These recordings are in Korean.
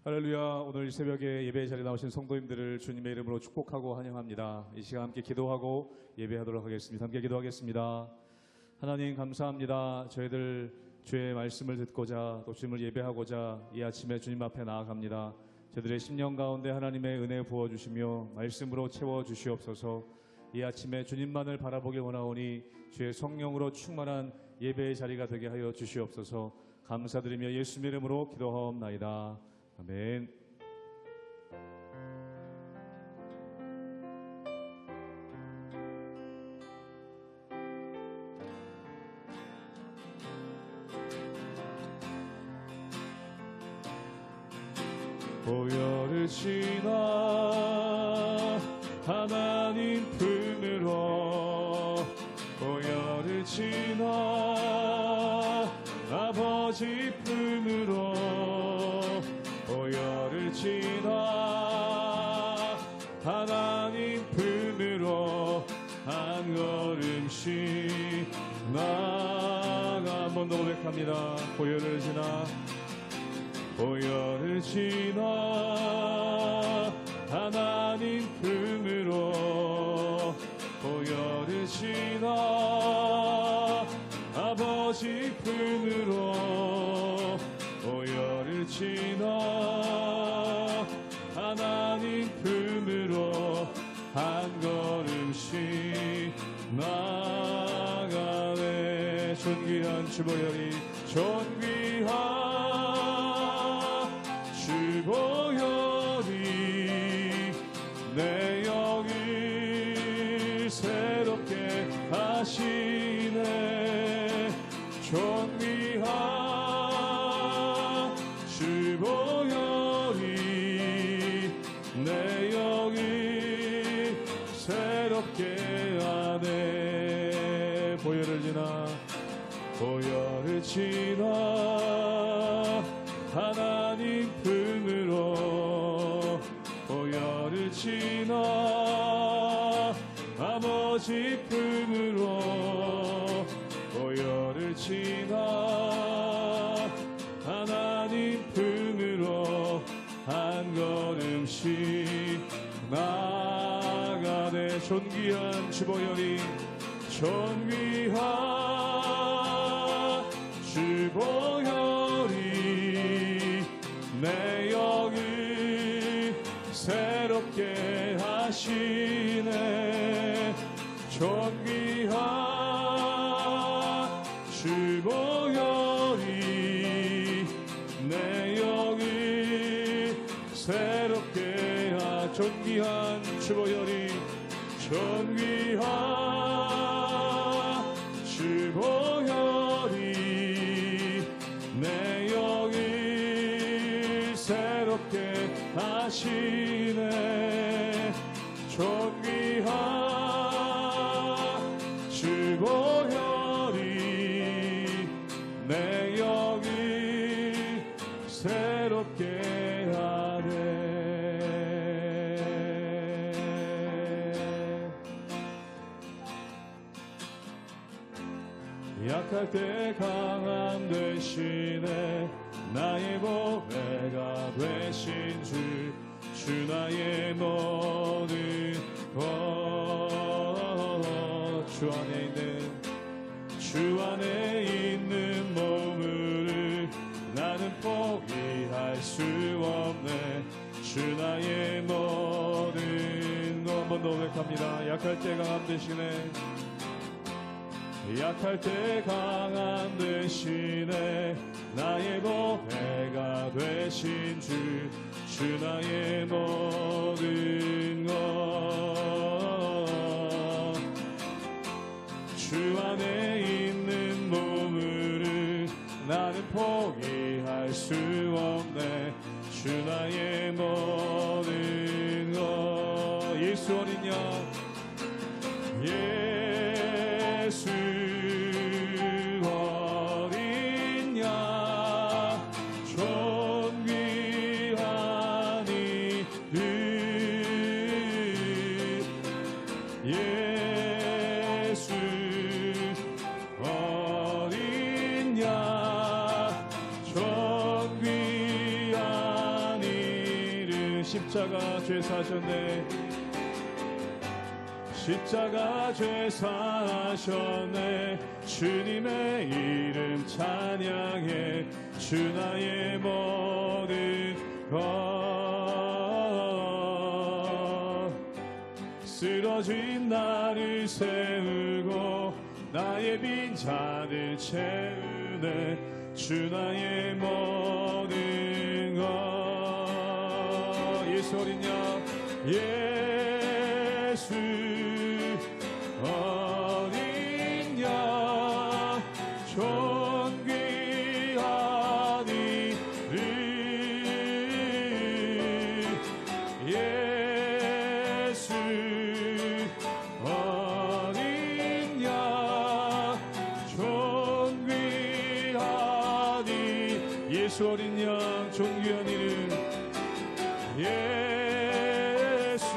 할렐루야. 오늘 이 새벽에 예배 자리에 나오신 성도님들을 주님의 이름으로 축복하고 환영합니다. 이 시간 함께 기도하고 예배하도록 하겠습니다. 함께 기도하겠습니다. 하나님 감사합니다. 저희들 주의 말씀을 듣고자 또 주님을 예배하고자 이 아침에 주님 앞에 나아갑니다. 저희들의 심령 가운데 하나님의 은혜 부어주시며 말씀으로 채워주시옵소서. 이 아침에 주님만을 바라보길 원하오니 주의 성령으로 충만한 예배의 자리가 되게 하여 주시옵소서. 감사드리며 예수님 이름으로 기도하옵나이다. 아멘. 보혈을 지나 하나님 품으로 보혈을 지나 아버지 품으로 보혈을 지나 하나님 품으로 한 걸음씩 나아가 한 번 더 고백합니다. 보혈을 지나 보혈을 지나 하나님 품으로 보혈을 지나 아버지 품으로 보혈을 지나 하나님 품으로 한 걸음씩 나아가네. 존귀한 주보혈이 존귀한 주보혈이 내 영을 새롭게 하시네. 존귀한 주보혈이 내 영을 새롭게 하네. 보혈을 지나 보혈을 지나 하나님 품으로 보혈을 지나 아버지 품으로 보혈을 지나 하나님 품으로 한 걸음씩 나아가네. 존귀한 주보혈이 존귀한 주보혈이 내 영을 새롭게 하시네. 존귀한 주보혈이 내 영을 새롭게 존귀한 주보혈이 존귀한 주보혈이 내 영을 새롭게 하시네. 존귀한 주보혈이 내 영을 새롭게 하네. 약할 때 강함 되시네. 나의 보배가 되신 주 나의 모든 것 주 안에 있는 몸을 나는 포기할 수 없네. 주 나의 모든 것. 한 번 더 고백합니다. 약할 때 강함 되시네. 약할 때 강함 되시네. 나의 보배가 되신 주 나의 모든 것. 주 안에 있는 몸을 나는 포기할 수 없네. 주 나의 모든 것. 예수 어린 양 예수 어린 양 존귀한 이름 예수 어린 양 존귀한 이름 십자가 죄 사셨네. 십자가 죄 사셨네. 주님의 이름 찬양해. 주 나의 모든 것. 쓰러진 나를 세우고 나의 빈잔을 채우네. 주 나의 모든 것. 예수 어린 양, 예수 어린 양, 존귀한 이름. 예수 어린 양, 존귀한 이름. 예수 어린 양, 존귀한 이름. 예수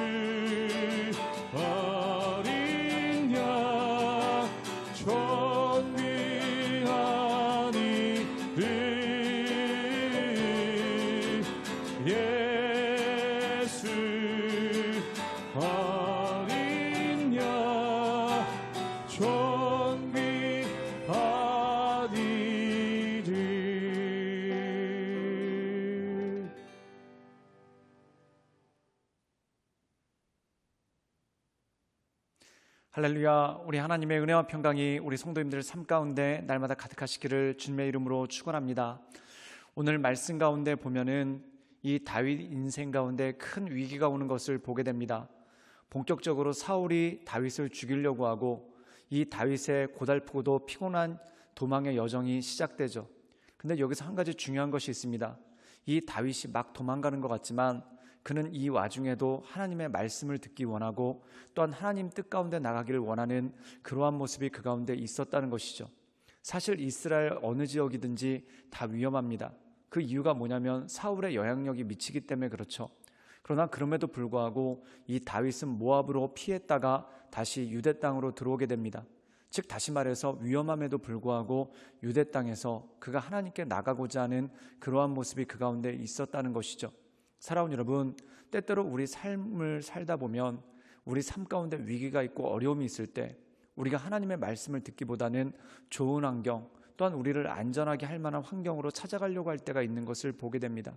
어린 양, 존귀한 이름. 예수 어린 양, 존귀한 이름. 할렐루야. 우리 하나님의 은혜와 평강이 우리 성도님들 삶 가운데 날마다 가득하시기를 주님의 이름으로 축원합니다. 오늘 말씀 가운데 보면은 이 다윗 인생 가운데 큰 위기가 오는 것을 보게 됩니다. 본격적으로 사울이 다윗을 죽이려고 하고 이 다윗의 고달프고도 피곤한 도망의 여정이 시작되죠. 근데 여기서 한 가지 중요한 것이 있습니다. 이 다윗이 막 도망가는 것 같지만 그는 이 와중에도 하나님의 말씀을 듣기 원하고 또한 하나님 뜻 가운데 나가기를 원하는 그러한 모습이 그 가운데 있었다는 것이죠. 사실 이스라엘 어느 지역이든지 다 위험합니다. 그 이유가 뭐냐면 사울의 영향력이 미치기 때문에 그렇죠. 그러나 그럼에도 불구하고 이 다윗은 모압으로 피했다가 다시 유대 땅으로 들어오게 됩니다. 즉 다시 말해서 위험함에도 불구하고 유대 땅에서 그가 하나님께 나가고자 하는 그러한 모습이 그 가운데 있었다는 것이죠. 사랑하는 여러분, 때때로 우리 삶을 살다 보면 우리 삶 가운데 위기가 있고 어려움이 있을 때 우리가 하나님의 말씀을 듣기보다는 좋은 환경 또한 우리를 안전하게 할 만한 환경으로 찾아가려고 할 때가 있는 것을 보게 됩니다.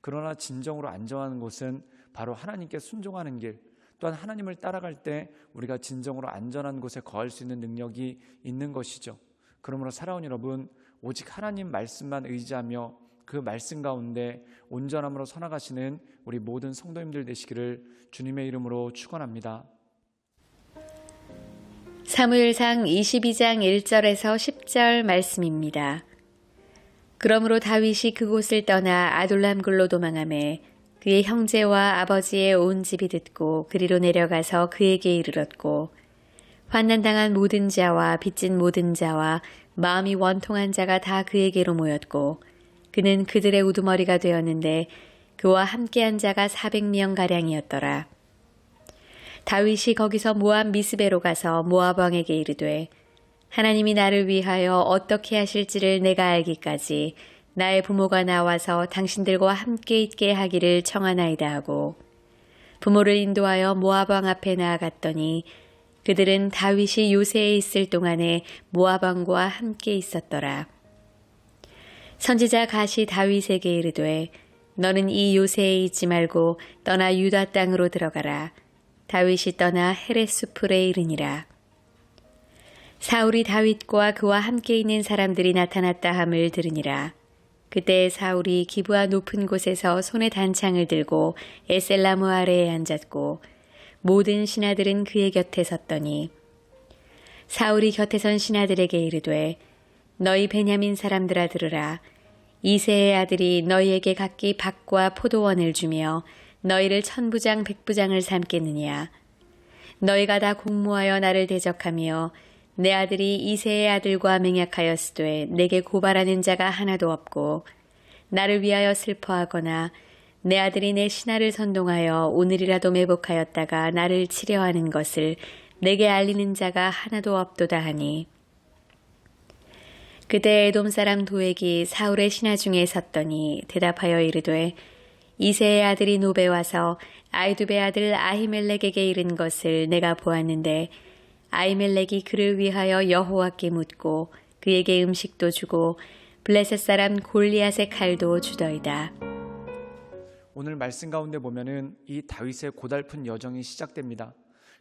그러나 진정으로 안전한 곳은 바로 하나님께 순종하는 길, 또한 하나님을 따라갈 때 우리가 진정으로 안전한 곳에 거할 수 있는 능력이 있는 것이죠. 그러므로 사랑하는 여러분, 오직 하나님 말씀만 의지하며 그 말씀 가운데 온전함으로 서나가시는 우리 모든 성도님들 되시기를 주님의 이름으로 축원합니다. 사무엘상 22장 1절에서 10절 말씀입니다. 그러므로 다윗이 그곳을 떠나 아둘람 굴로 도망하매 그의 형제와 아버지의 온 집이 듣고 그리로 내려가서 그에게 이르렀고 환난당한 모든 자와 빚진 모든 자와 마음이 원통한 자가 다 그에게로 모였고 그는 그들의 우두머리가 되었는데 그와 함께한 자가 400명가량이었더라. 다윗이 거기서 모압 미스베로 가서 모압 왕에게 이르되 하나님이 나를 위하여 어떻게 하실지를 내가 알기까지 나의 부모가 나와서 당신들과 함께 있게 하기를 청하나이다 하고 부모를 인도하여 모압 왕 앞에 나아갔더니 그들은 다윗이 요새에 있을 동안에 모압 왕과 함께 있었더라. 선지자 갓이 다윗에게 이르되 너는 이 요새에 있지 말고 떠나 유다 땅으로 들어가라. 다윗이 떠나 헤레스풀에 이르니라. 사울이 다윗과 그와 함께 있는 사람들이 나타났다 함을 들으니라. 그때 사울이 기브아 높은 곳에서 손에 단창을 들고 에셀나무 아래에 앉았고 모든 신하들은 그의 곁에 섰더니 사울이 곁에 선 신하들에게 이르되 너희 베냐민 사람들아 들으라. 이새의 아들이 너희에게 각기 밭과 포도원을 주며 너희를 천부장 백부장을 삼겠느냐. 너희가 다 공모하여 나를 대적하며 내 아들이 이새의 아들과 맹약하였으되 내게 고발하는 자가 하나도 없고 나를 위하여 슬퍼하거나 내 아들이 내 신하를 선동하여 오늘이라도 매복하였다가 나를 치려하는 것을 내게 알리는 자가 하나도 없도다 하니 그때 에돔 사람 도액이 사울의 신하 중에 섰더니 대답하여 이르되 이새의 아들이 노베 와서 아이두베 아들 아히멜렉에게 이른 것을 내가 보았는데 아히멜렉이 그를 위하여 여호와께 묻고 그에게 음식도 주고 블레셋 사람 골리앗의 칼도 주더이다. 오늘 말씀 가운데 보면은 이 다윗의 고달픈 여정이 시작됩니다.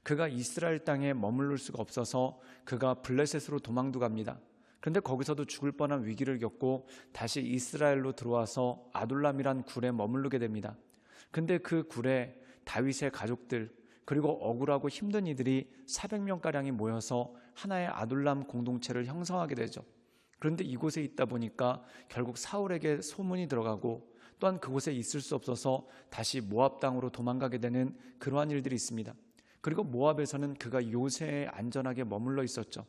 그가 이스라엘 땅에 머무를 수가 없어서 그가 블레셋으로 도망도 갑니다. 그런데 거기서도 죽을 뻔한 위기를 겪고 다시 이스라엘로 들어와서 아둘람이란 굴에 머무르게 됩니다. 근데 그 굴에 다윗의 가족들 그리고 억울하고 힘든 이들이 400명가량이 모여서 하나의 아둘람 공동체를 형성하게 되죠. 그런데 이곳에 있다 보니까 결국 사울에게 소문이 들어가고 또한 그곳에 있을 수 없어서 다시 모압 땅으로 도망가게 되는 그러한 일들이 있습니다. 그리고 모압에서는 그가 요새에 안전하게 머물러 있었죠.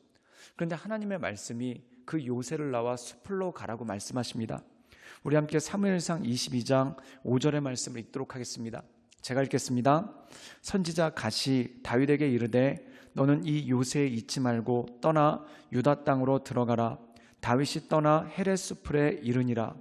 그런데 하나님의 말씀이 그 요새를 나와 숲으로 가라고 말씀하십니다. 우리 함께 사무엘상 22장 5절의 말씀을 읽도록 하겠습니다. 제가 읽겠습니다. 선지자 갓이 다윗에게 이르되 너는 이 요새에 있지 말고 떠나 유다 땅으로 들어가라. 다윗이 떠나 헤렛 숲에 이르니라.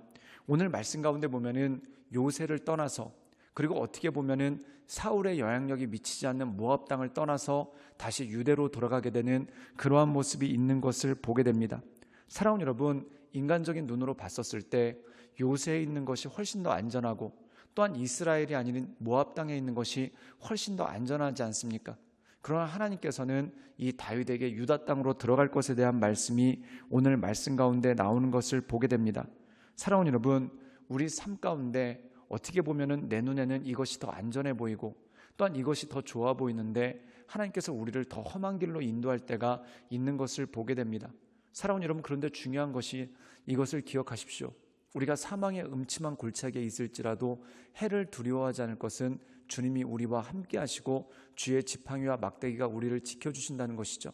오늘 말씀 가운데 보면은 요새를 떠나서 그리고 어떻게 보면은 사울의 영향력이 미치지 않는 모압 땅을 떠나서 다시 유대로 돌아가게 되는 그러한 모습이 있는 것을 보게 됩니다. 사랑하는 여러분, 인간적인 눈으로 봤었을 때 요새에 있는 것이 훨씬 더 안전하고 또한 이스라엘이 아닌 모압 땅에 있는 것이 훨씬 더 안전하지 않습니까? 그러나 하나님께서는 이 다윗에게 유다 땅으로 들어갈 것에 대한 말씀이 오늘 말씀 가운데 나오는 것을 보게 됩니다. 사랑하는 여러분, 우리 삶 가운데 어떻게 보면은 내 눈에는 이것이 더 안전해 보이고 또한 이것이 더 좋아 보이는데 하나님께서 우리를 더 험한 길로 인도할 때가 있는 것을 보게 됩니다. 사랑하는 여러분, 그런데 중요한 것이 이것을 기억하십시오. 우리가 사망의 음침한 골짜기에 있을지라도 해를 두려워하지 않을 것은 주님이 우리와 함께 하시고 주의 지팡이와 막대기가 우리를 지켜주신다는 것이죠.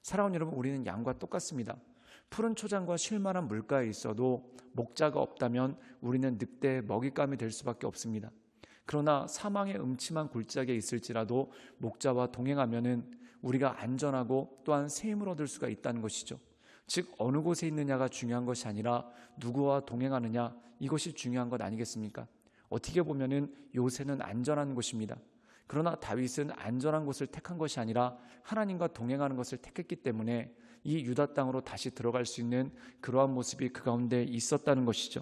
사랑하는 여러분, 우리는 양과 똑같습니다. 푸른 초장과 쉴만한 물가에 있어도 목자가 없다면 우리는 늑대의 먹잇감이 될 수밖에 없습니다. 그러나 사망의 음침한 골짜기에 있을지라도 목자와 동행하면은 우리가 안전하고 또한 새 힘을 얻을 수가 있다는 것이죠. 즉 어느 곳에 있느냐가 중요한 것이 아니라 누구와 동행하느냐, 이것이 중요한 것 아니겠습니까? 어떻게 보면은 요새는 안전한 곳입니다. 그러나 다윗은 안전한 곳을 택한 것이 아니라 하나님과 동행하는 것을 택했기 때문에 이 유다 땅으로 다시 들어갈 수 있는 그러한 모습이 그 가운데 있었다는 것이죠.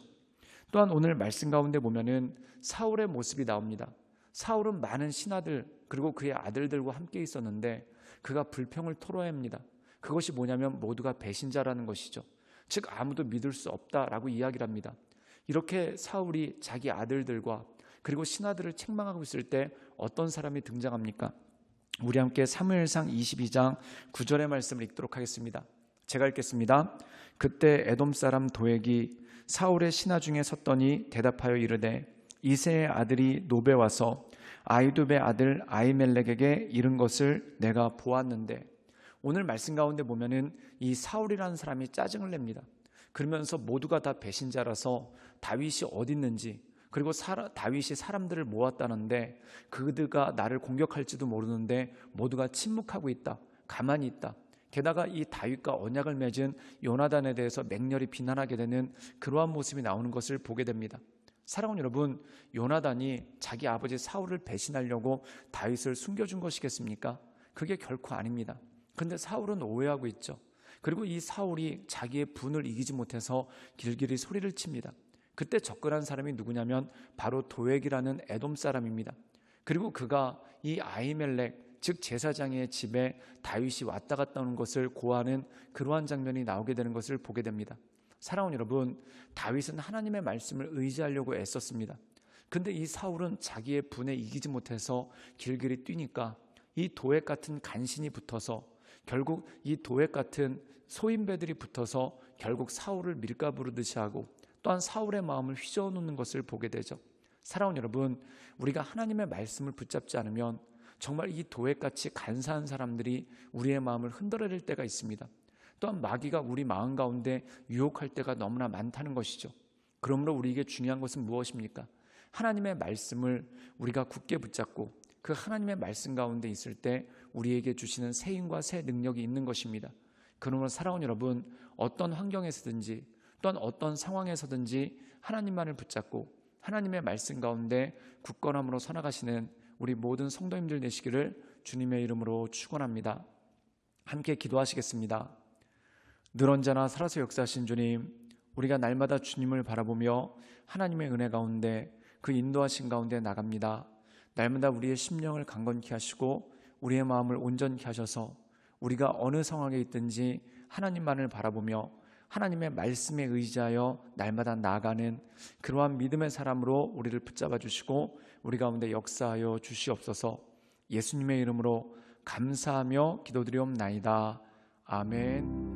또한 오늘 말씀 가운데 보면은 사울의 모습이 나옵니다. 사울은 많은 신하들 그리고 그의 아들들과 함께 있었는데 그가 불평을 토로합니다. 그것이 뭐냐면 모두가 배신자라는 것이죠. 즉 아무도 믿을 수 없다라고 이야기를 합니다. 이렇게 사울이 자기 아들들과 그리고 신하들을 책망하고 있을 때 어떤 사람이 등장합니까? 우리 함께 사무엘상 22장 9절의 말씀을 읽도록 하겠습니다. 제가 읽겠습니다. 그때 에돔 사람 도액이 사울의 신하 중에 섰더니 대답하여 이르되 이새의 아들이 노베 와서 아히두베 아들 아히멜렉에게 이른 것을 내가 보았는데, 오늘 말씀 가운데 보면은 이 사울이라는 사람이 짜증을 냅니다. 그러면서 모두가 다 배신자라서 다윗이 어디 있는지, 그리고 다윗이 사람들을 모았다는데 그들가 나를 공격할지도 모르는데 모두가 침묵하고 있다, 가만히 있다. 게다가 이 다윗과 언약을 맺은 요나단에 대해서 맹렬히 비난하게 되는 그러한 모습이 나오는 것을 보게 됩니다. 사랑하는 여러분, 요나단이 자기 아버지 사울을 배신하려고 다윗을 숨겨준 것이겠습니까? 그게 결코 아닙니다. 그런데 사울은 오해하고 있죠. 그리고 이 사울이 자기의 분을 이기지 못해서 길길이 소리를 칩니다. 그때 접근한 사람이 누구냐면 바로 도액이라는 에돔 사람입니다. 그리고 그가 이 아히멜렉 즉 제사장의 집에 다윗이 왔다 갔다 오는 것을 고하는 그러한 장면이 나오게 되는 것을 보게 됩니다. 사랑하는 여러분, 다윗은 하나님의 말씀을 의지하려고 애썼습니다. 근데 이 사울은 자기의 분에 이기지 못해서 길길이 뛰니까 이 도액 같은 간신이 붙어서 결국 이 도액 같은 소인배들이 붙어서 결국 사울을 밀가 부르듯이 하고 또한 사울의 마음을 휘저어놓는 것을 보게 되죠. 사랑하는 여러분, 우리가 하나님의 말씀을 붙잡지 않으면 정말 이 도액같이 간사한 사람들이 우리의 마음을 흔들어낼 때가 있습니다. 또한 마귀가 우리 마음 가운데 유혹할 때가 너무나 많다는 것이죠. 그러므로 우리에게 중요한 것은 무엇입니까? 하나님의 말씀을 우리가 굳게 붙잡고 그 하나님의 말씀 가운데 있을 때 우리에게 주시는 새 힘과 새 능력이 있는 것입니다. 그러므로 사랑하는 여러분, 어떤 환경에서든지 또한 어떤 상황에서든지 하나님만을 붙잡고 하나님의 말씀 가운데 굳건함으로 서나가시는 우리 모든 성도님들 되시기를 주님의 이름으로 축원합니다. 함께 기도하시겠습니다. 늘 언제나 살아서 역사하신 주님, 우리가 날마다 주님을 바라보며 하나님의 은혜 가운데 그 인도하신 가운데 나갑니다. 날마다 우리의 심령을 강건케 하시고 우리의 마음을 온전케 하셔서 우리가 어느 상황에 있든지 하나님만을 바라보며 하나님의 말씀에 의지하여 날마다 나아가는 그러한 믿음의 사람으로 우리를 붙잡아 주시고 우리 가운데 역사하여 주시옵소서. 예수님의 이름으로 감사하며 기도드리옵나이다. 아멘.